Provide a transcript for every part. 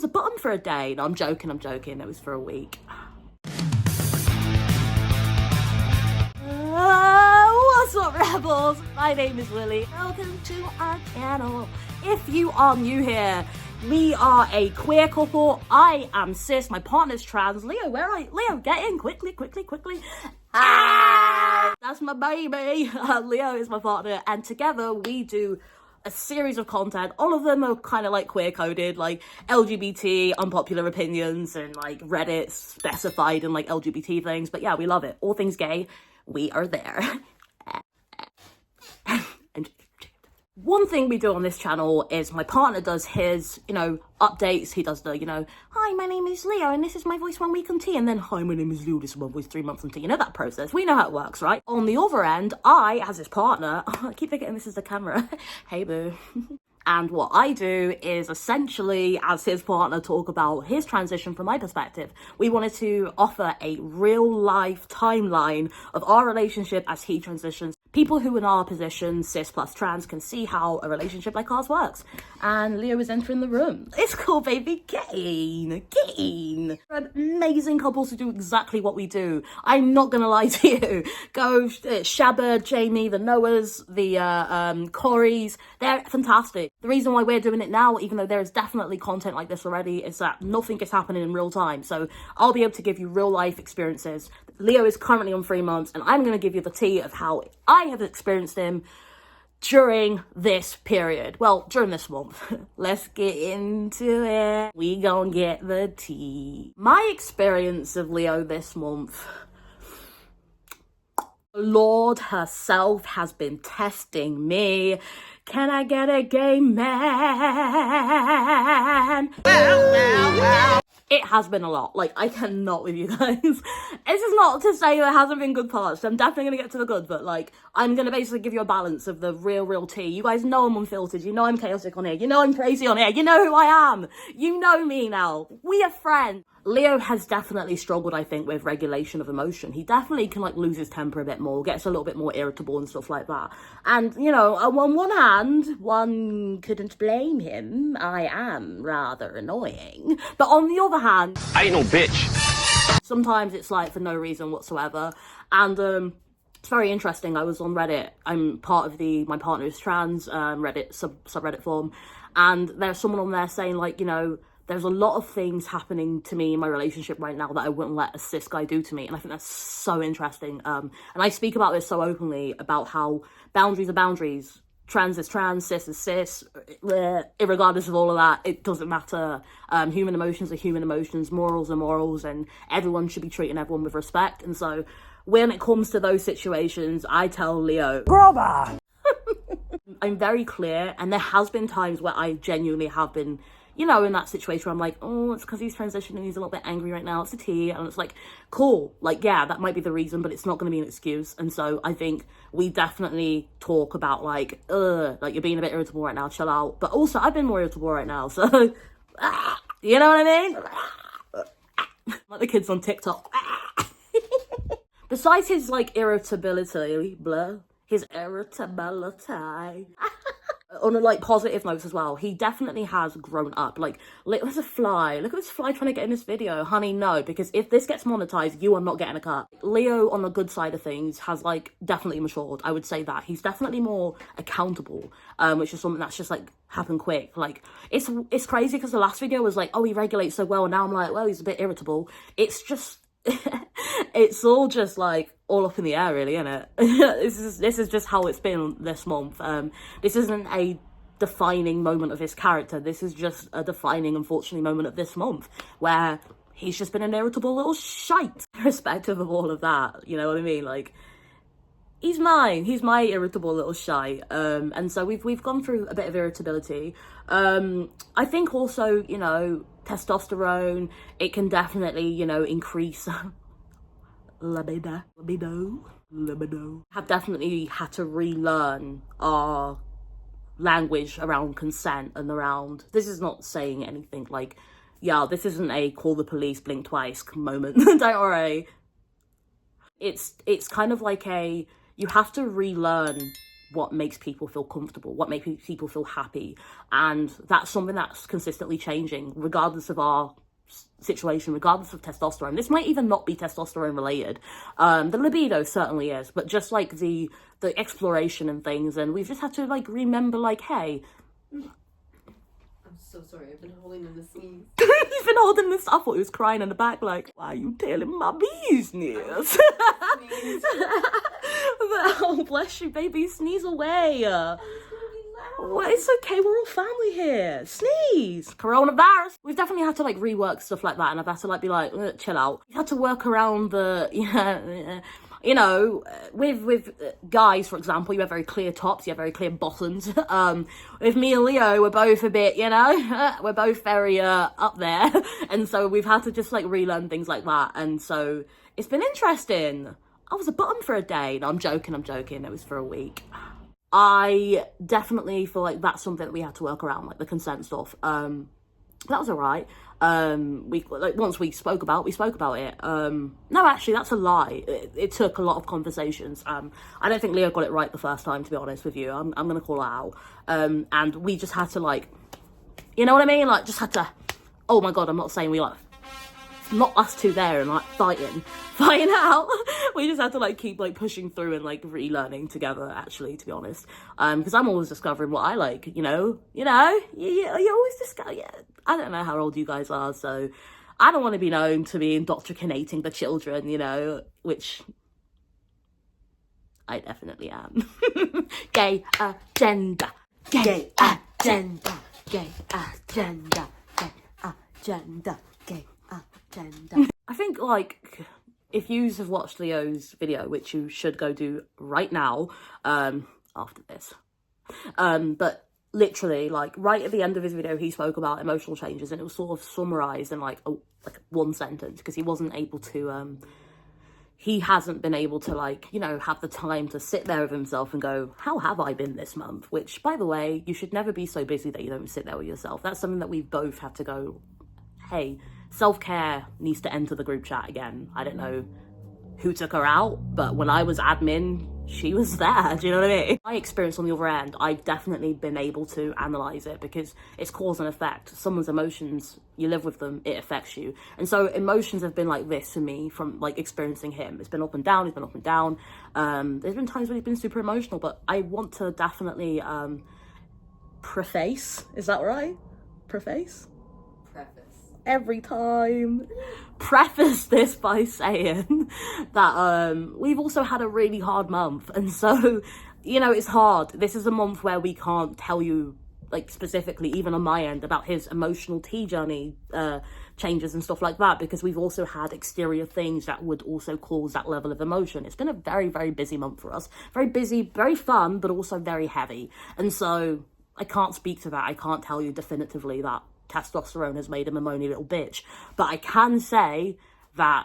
a button for a day. No, I'm joking, it was for a week. What's up, rebels? My name is Lily. Welcome to our channel. If you are new here, we are a queer couple. I am cis, my partner's trans. Leo, where are you? Leo, get in, quickly. Hi! That's my baby. Leo is my partner, and together we do a series of content. All of them are kind of like queer coded, like LGBT, unpopular opinions, and like Reddit specified and like LGBT things. But yeah, we love it. All things gay, we are there. One thing we do on this channel is my partner does his, updates. He does the, hi, my name is Leo and this is my voice 1 week on tea. And then, hi, my name is Leo, this is my voice 3 months on tea. You know that process. We know how it works, right? On the other end, I, as his partner, I keep forgetting this is the camera. Hey, boo. And what I do is essentially, as his partner, talk about his transition from my perspective. We wanted to offer a real life timeline of our relationship as he transitions. People who in our position, cis plus trans, can see how a relationship like ours works. And Leo is entering the room. It's cool, baby. Gain. We're amazing couples who do exactly what we do. I'm not gonna lie to you. Go, Shabba, Jamie, the Noahs, the Corys. They're fantastic. The reason why we're doing it now, even though there is definitely content like this already, is that nothing is happening in real time. So I'll be able to give you real life experiences. Leo is currently on 3 months, and I'm going to give you the tea of how I have experienced him during this period. Well, during this month. Let's get into it. We gonna get the tea. My experience of Leo this month, Lord herself has been testing me. Can I get a gay man? Well. It has been a lot. Like, I cannot with you guys. This is not to say there hasn't been good parts. I'm definitely going to get to the good, but, like, I'm going to basically give you a balance of the real tea. You guys know I'm unfiltered. You know I'm chaotic on here. You know I'm crazy on here. You know who I am. You know me now. We are friends. Leo has definitely struggled, I think, with regulation of emotion. He definitely can, like, lose his temper a bit more, gets a little bit more irritable and stuff like that. And, on one hand, one couldn't blame him. I am rather annoying. But on the other hand, I ain't no bitch. Sometimes it's, like, for no reason whatsoever. And, it's very interesting. I was on Reddit. I'm part of the My Partner is Trans Reddit subreddit forum. And there's someone on there saying, like, there's a lot of things happening to me in my relationship right now that I wouldn't let a cis guy do to me. And I think that's so interesting. And I speak about this so openly, about how boundaries are boundaries. Trans is trans, cis is cis. Irregardless of all of that, it doesn't matter. Human emotions are human emotions. Morals are morals. And everyone should be treating everyone with respect. And so when it comes to those situations, I tell Leo, brother. I'm very clear. And there has been times where I genuinely have been, in that situation where I'm like, oh, it's because he's transitioning, he's a little bit angry right now, it's a tea, and it's like, cool, like, yeah, that might be the reason, but it's not going to be an excuse. And so I think we definitely talk about, like, you're being a bit irritable right now, chill out. But also, I've been more irritable right now, so, you know what I mean? Like the kids on TikTok. Besides his, like, irritability, his irritability, on a, like, positive notes as well, he definitely has grown up. Like, there's a fly. Look at this fly trying to get in this video. Honey, no, because if this gets monetized, you are not getting a cut. Leo, on the good side of things, has, like, definitely matured. I would say that. He's definitely more accountable, which is something that's just, like, happened quick. Like, it's crazy because the last video was like, oh, he regulates so well, and now I'm like, well, he's a bit irritable. It's just... it's all just, like, all up in the air, really, isn't it? This is just how it's been this month. This isn't a defining moment of his character. This is just a defining, unfortunately, moment of this month, where he's just been an irritable little shite, irrespective of all of that. You know what I mean? Like, he's mine. He's my irritable little shite. And so we've gone through a bit of irritability. I think also, testosterone, it can definitely, increase libido. Have definitely had to relearn our language around consent and around, this is not saying anything like, yeah, this isn't a call the police, blink twice moment. Don't worry. It's kind of like you have to relearn what makes people feel comfortable, what makes people feel happy. And that's something that's consistently changing, regardless of our situation, regardless of testosterone. This might even not be testosterone related. The libido certainly is, but just like the exploration and things. And we've just had to like remember, like, hey, so sorry, I've been holding in the sneeze. You've been holding this. I thought he was crying in the back, like, why are you telling my business? Oh, bless you, baby. Sneeze away. Well, it's okay. We're all family here. Sneeze. Coronavirus. We've definitely had to like rework stuff like that, and I've had to like be like, chill out. We've had to work around the, you know, with guys, for example, you have very clear tops, you have very clear bottoms. With me and Leo, we're both a bit, you know, we're both very up there, and so we've had to just like relearn things like that, and so it's been interesting. I was a bottom for a day. No, I'm joking. It was for a week. I definitely feel like that's something that we had to work around, like the consent stuff. That was alright. We like once we spoke about it. No, actually, that's a lie. It took a lot of conversations. I don't think Leo got it right the first time, to be honest with you. I'm gonna call it out. And we just had to like, you know what I mean? Like, just had to. Oh my god, I'm not saying we like. Not us two there and like fighting out. We just had to like keep like pushing through and like relearning together, actually, to be honest. Because I'm always discovering what I like, you always discover. Yeah, I don't know how old you guys are, so I don't want to be known to be indoctrinating the children, which I definitely am. Gay agenda, gay agenda, gay agenda, gay agenda, gay agenda. I think like if you have watched Leo's video, which you should go do right now, after this, but literally like right at the end of his video, he spoke about emotional changes, and it was sort of summarized in like one sentence, because he wasn't able to he hasn't been able to like, have the time to sit there with himself and go, how have I been this month? Which, by the way, you should never be so busy that you don't sit there with yourself. That's something that we've both had to go, hey, self-care needs to enter the group chat again. I don't know who took her out, but when I was admin, she was there. Do you know what I mean? My experience on the other end, I've definitely been able to analyze it, because it's cause and effect. Someone's emotions, you live with them, it affects you. And so emotions have been like this for me from like experiencing him. It's been up and down, it's been up and down. There's been times when he's been super emotional, but I want to definitely preface, is that right? Preface every time. Preface this by saying that we've also had a really hard month, and so it's hard. This is a month where we can't tell you like specifically, even on my end, about his emotional tea journey changes and stuff like that, because we've also had exterior things that would also cause that level of emotion. It's been a very, very busy month for us. Very busy, very fun, but also very heavy, and so I can't speak to that. I can't tell you definitively that testosterone has made him a moany little bitch, but I can say that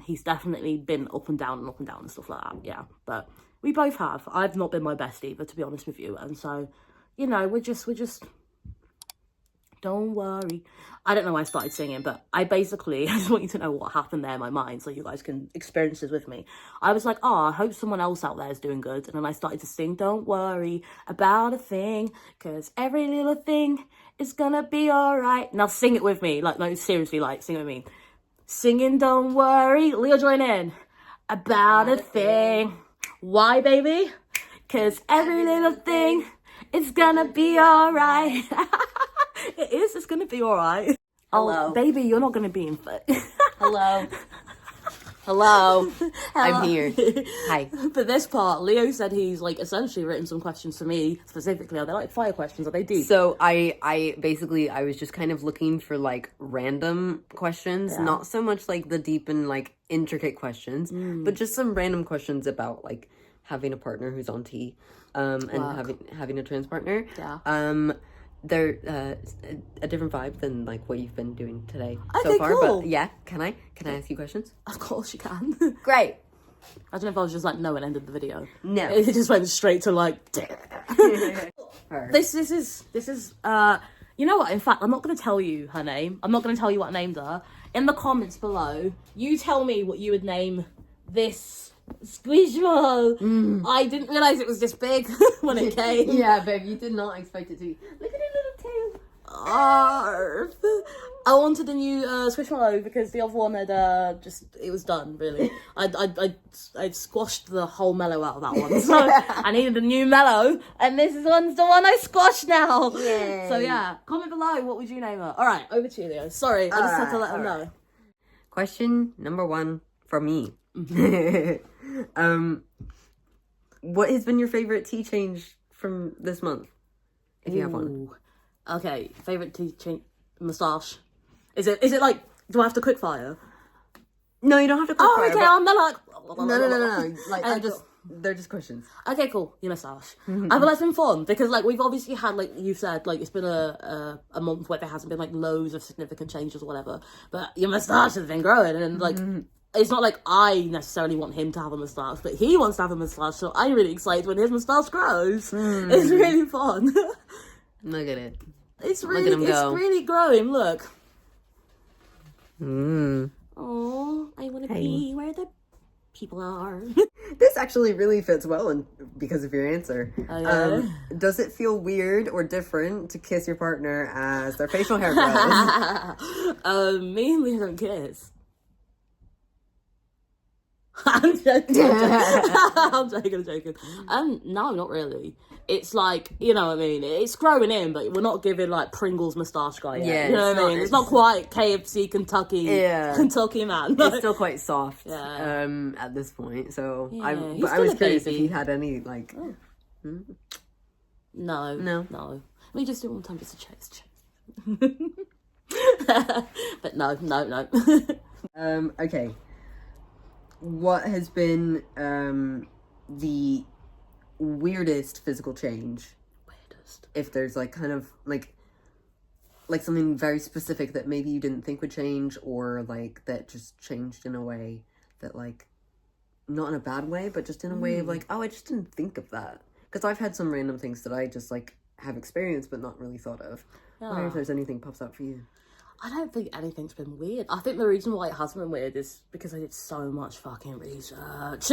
he's definitely been up and down and stuff like that. Yeah, but we both have. I've not been my best either, to be honest with you, and so we're just don't worry. I don't know why I started singing, but I just want you to know what happened there in my mind, so you guys can experience this with me. I was like, I hope someone else out there is doing good, and then I started to sing, don't worry about a thing, cause every little thing is gonna be alright. Now sing it with me, like, no, seriously, like, sing it with me. Singing, don't worry, Leo, join in. About a thing. Why, baby? Cause every little thing is gonna be alright. It is, it's gonna be alright. Hello. Oh, baby, you're not gonna be in fit. Hello. Hello. I'm here. Hi. For this part, Leo said he's like essentially written some questions for me specifically. Are they like fire questions? Are they deep? So I was just kind of looking for like random questions, not so much like the deep and like intricate questions, but just some random questions about like having a partner who's on T, and having a trans partner. Yeah. They're a different vibe than like what you've been doing today so far. Cool. But yeah, can I ask you questions? Of course you can. Great. I don't know if I was just like no and ended the video. No, it just went straight to like. This is you know what? In fact, I'm not going to tell you her name. I'm not going to tell you what I named her. In the comments below, you tell me what you would name this Squishmallow. I didn't realise it was this big when it came. Yeah, babe, you did not expect it to be. Look at her little tail. Arf. I wanted a new Squishmallow because the other one had it was done, really. I'd squashed the whole mellow out of that one, so I needed a new mellow, and this one's the one I squashed now. Yay. So yeah, comment below, what would you name her? Alright, over to you, Leo. Sorry, I just had to let them know. Question number 1 for me. What has been your favorite tea change from this month? If you have one. Okay, favorite tea change, moustache. Is it like, do I have to quick fire? No, you don't have to quick fire. Okay, I'm not like... No. Like, they're just questions. Okay, cool. Your moustache. I feel like it's been fun because, like, we've obviously had, like you said, like, it's been a month where there hasn't been, like, loads of significant changes or whatever. But your moustache has been growing, and, like, it's not like I necessarily want him to have a moustache, but he wants to have a moustache, so I'm really excited when his moustache grows. It's really fun. Look at it. It's really growing, look. Mm. Oh, I want to be where the people are. This actually really fits well because of your answer. Does it feel weird or different to kiss your partner as their facial hair grows? Mainly don't kiss. I'm joking. I'm joking. No, not really. It's like, you know what I mean? It's growing in, but we're not giving like Pringles moustache guy yet. Yeah, you know what I mean? It's not quite KFC Kentucky man. It's still quite soft at this point. So yeah, I was curious if you had any like. Oh. No. We just do it one time just to check. But no. Okay. What has been the weirdest physical change? If there's like kind of like something very specific that maybe you didn't think would change, or like that just changed in a way that like not in a bad way, but just in a way of like, oh, I just didn't think of that. Because I've had some random things that I just like have experienced but not really thought of. I wonder if there's anything pops up for you. I don't think anything's been weird. I think the reason why it has been weird is because I did so much fucking research.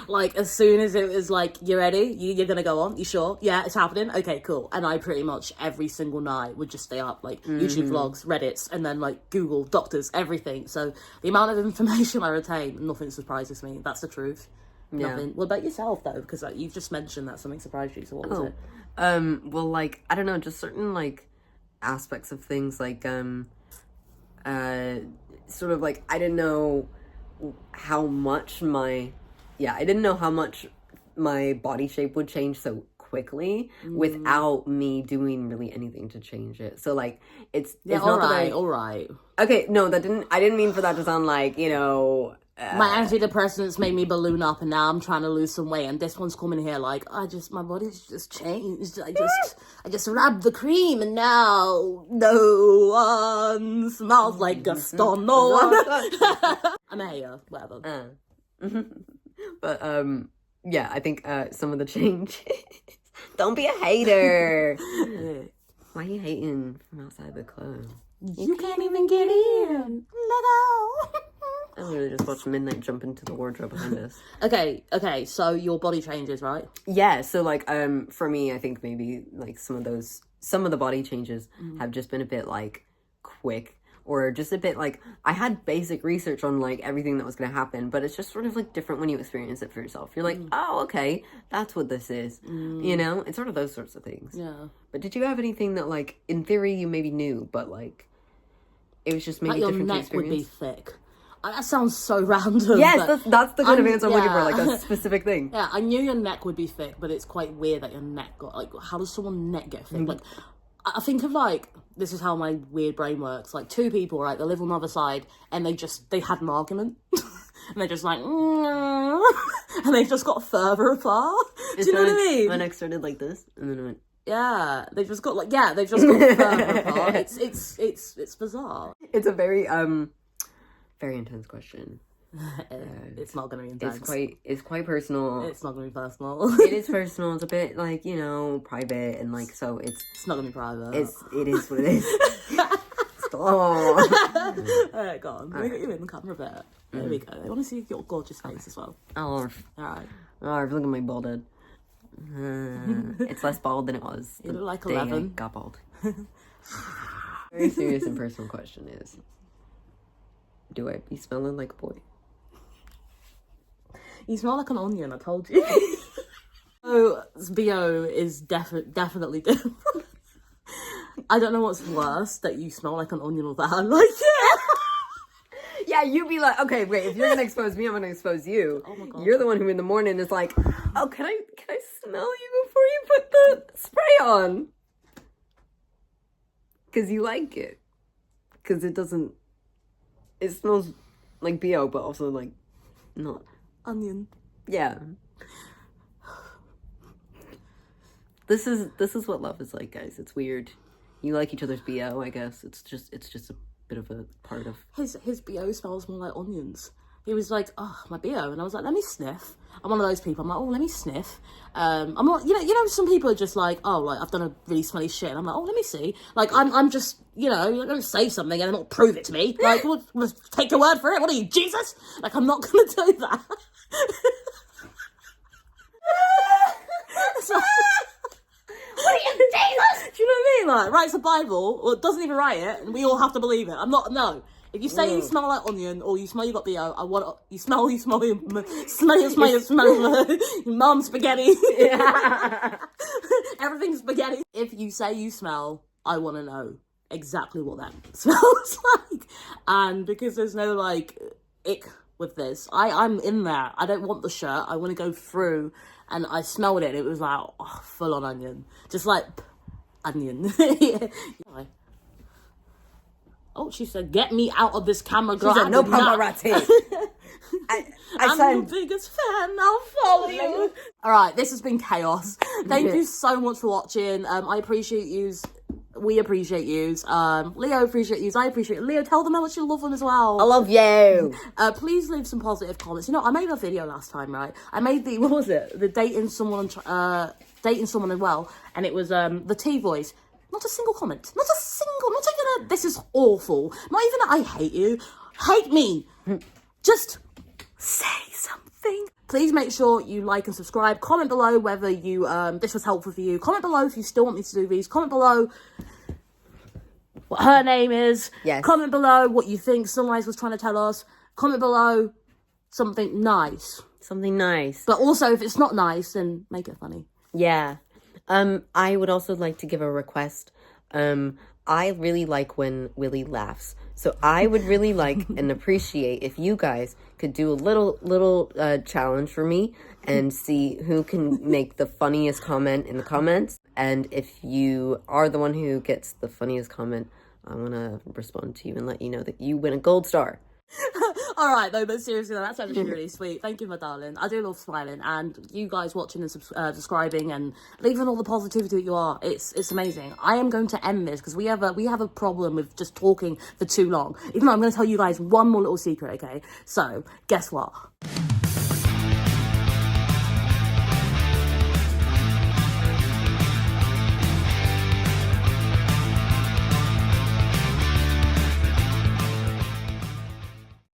Like, as soon as it was like, you ready? You're gonna go on? You sure? Yeah, it's happening? Okay, cool. And I pretty much every single night would just stay up, like, YouTube vlogs, Reddits, and then, like, Google, doctors, everything. So, the amount of information I retain, nothing surprises me. That's the truth. Yeah. Nothing. What about yourself, though? Because like, you've just mentioned that something surprised you, so what was it? Well, like, I don't know, just certain, like, aspects of things, like, sort of like, I didn't know how much my body shape would change so quickly without me doing really anything to change it. So like, it's all right. Okay, no, I didn't mean for that to sound like, you know, my antidepressants made me balloon up, and now I'm trying to lose some weight, and this one's coming here like, my body's just changed. I just rubbed the cream, and now no one smells like Gaston. No one. I'm a hater, whatever. But yeah, I think some of the changes. Don't be a hater. Why are you hating from outside the club? You can't even get in. Let go. I literally just watched Midnight jump into the wardrobe behind us. Okay, so your body changes, right? Yeah, so like for me, I think maybe like some of the body changes have just been a bit like quick, or just a bit like, I had basic research on like everything that was going to happen, but it's just sort of like different when you experience it for yourself. You're like, oh, okay, that's what this is. You know, it's sort of those sorts of things. Yeah. But did you have anything that like, in theory, you maybe knew, but like, it was just maybe different to experience? Your neck would be thick. That sounds so random. Yes, that's the kind of answer I'm looking for, like a specific thing. Yeah, I knew your neck would be thick, but it's quite weird that your neck got, like, how does someone's neck get thick? Like, I think of, like, this is how my weird brain works. Like, two people, right, they live on the other side, and they had an argument. And they're just like, and they just got further apart. Do you know what I mean? My neck started like this, and then it went... Yeah, they've just got further apart. It's bizarre. It's a very intense question. It's not gonna be intense. It's quite personal. It's not gonna be personal. It is personal. It's a bit like, you know, private, and like, so it's not gonna be private. It is what it is. Stop. Alright, go on. Let me get you in the camera a bit. There we go. I want to see your gorgeous face as well. Oh, Alright. look at my bald head. It's less bald than it was. You look like the day 11. I got bald. Very serious and personal question is, do I be smelling like a boy? You smell like an onion, I told you. So, BO is definitely different. I don't know what's worse, that you smell like an onion or that I like it. Yeah, you'd be like, okay, wait, if you're gonna expose me, I'm gonna expose you. Oh my God. You're the one who in the morning is like, oh, can I smell you before you put the spray on? Because you like it. Because it smells like BO, but also like, not. Onion. Yeah. This is what love is like, guys. It's weird. You like each other's BO, I guess. It's just a bit of a part of his BO smells more like onions. He was like, oh, my BO, and I was like, let me sniff. I'm one of those people. I'm like, oh, let me sniff. I'm not, you know, some people are just like, oh, like I've done a really smelly shit. And I'm like, oh, let me see. Like I'm just, you know, you're gonna say something and then not prove it to me. Like, well, take your word for it. What are you, Jesus? Like, I'm not gonna do that. So, what are you, Jesus? Do you know what I mean? Like, writes a Bible, or doesn't even write it, and we all have to believe it. I'm not, no. If you say you smell like onion, or you smell you got BO, I want, you smell your mum spaghetti. Yeah. Everything's spaghetti. If you say you smell, I want to know exactly what that smells like. And because there's no, like, ick with this, I'm in there. I don't want the shirt. I want to go through. And I smelled it. It was like, oh, full on onion. Just like, onion. Yeah. Oh, she said, get me out of this camera, girl. She said, no paparazzi. I'm your biggest fan. I'll follow you. All right, this has been chaos. Thank you so much for watching. I appreciate yous. We appreciate yous. Leo appreciate yous. I appreciate you. Leo, tell them how much you love them as well. I love you. Please leave some positive comments. You know, I made a video last time, right? I made the, what was it? The dating someone as well. And it was the T voice. Not a single comment. Not even a, this is awful. Not even a, I hate you. Hate me. Just say something. Please make sure you like and subscribe. Comment below whether you this was helpful for you. Comment below if you still want me to do these. Comment below what her name is. Yes. Comment below what you think Sunrise was trying to tell us. Comment below something nice. Something nice. But also, if it's not nice, then make it funny. Yeah. I would also like to give a request. I really like when Willie laughs. So I would really like and appreciate if you guys could do a little challenge for me and see who can make the funniest comment in the comments. And if you are the one who gets the funniest comment, I want to respond to you and let you know that you win a gold star. All right, though, but seriously, that's actually really sweet. Thank you, my darling. I do love smiling, and you guys watching and subscribing and leaving all the positivity that you are. It's amazing. I am going to end this because we have a problem with just talking for too long. Even though I'm going to tell you guys one more little secret, okay? So, guess what?